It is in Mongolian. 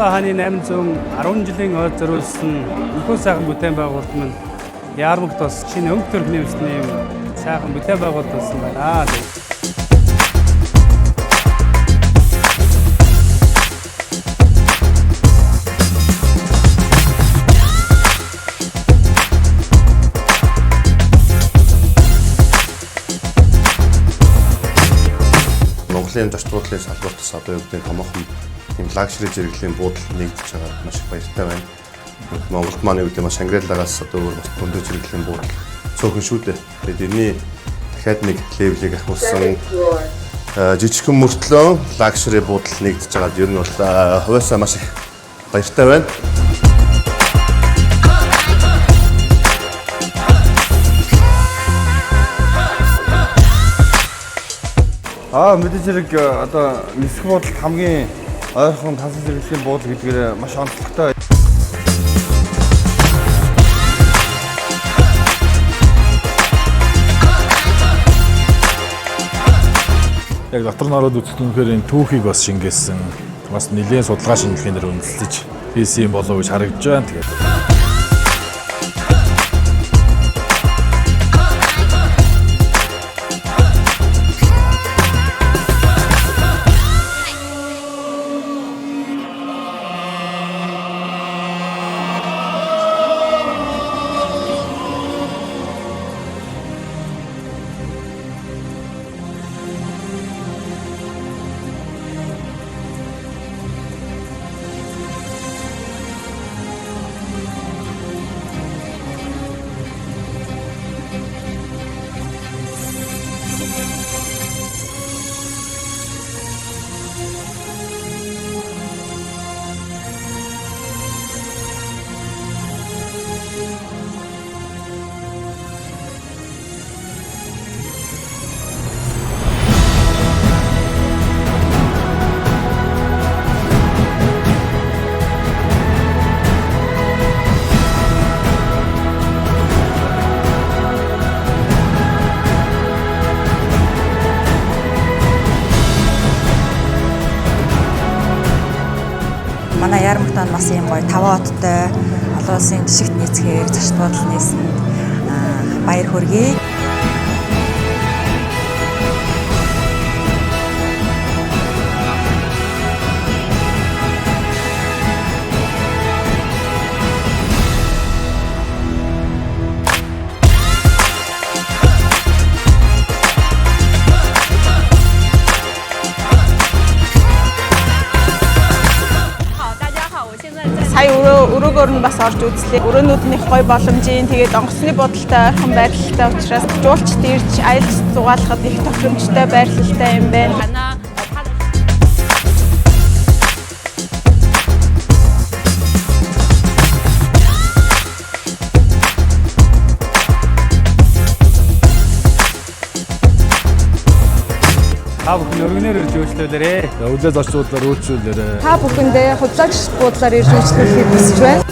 Улаан хааны 810 жилийн ойд зориулсан энэхүү сайхан бүтээн байгуулалт нь Яармагт бас шинэ өнгө төрх нэмсний сайхан бүтээн байгуулалт болсон байна. Монголын зочд буудлын салбартаас одоо юу гэдэг томоохон юм лагшри зэрэглэлийн буудал нэгдэж байгаа маш их баяртай байна. Монголд маань юу гэдэг маш Шангрилагаас одоо бас өндөр зэрэглэлийн буудал цөөхөн шүү дээ. Тэгээд энэний дахиад нэг левелийг ахиулсан жижигхэн мөртлөө лагшри буудал нэгдэж байгаад ер нь бол хувьяасаа маш их баяртай байна. Мэдээж хэрэг одоо нисэх буудалд хамгийн ойрхон тасалж хэрэглэхийн буудал гэдгээр маш онцлогтой. Яг дотор нь ороод үзэх үнэхээр энэ түүхийг бас шингээсэн. Бас нэлээд судалгаа шинжилгээнээр үндэслэж хийсэн болов уу гэж харагдаж байна. Тэгээд манай Яармагт бас ийм гоё 5 хоттой олон улсын жишгт нийцгээр зочд буудал нээсэн баяр хүргэе. Сая өрөөгөр нь бас орж үзлээ. Өрөөнүүд нь их гоё боломжийн, тэгээд онгоцны бодолтой ойрхон байрлалтай учраас жуулчд ирж аялал зугаалахад их тохиромжтой байрлалтай юм байна. Та бүхэн өргөнөөр ирж үйлчлүүлээрэй. үлээ зочдлуудаар үйлчлүүлээрэй. Та бүхэндээ худлаач буудлаар ирж үйлчлүүлэхийг хүсэж байна.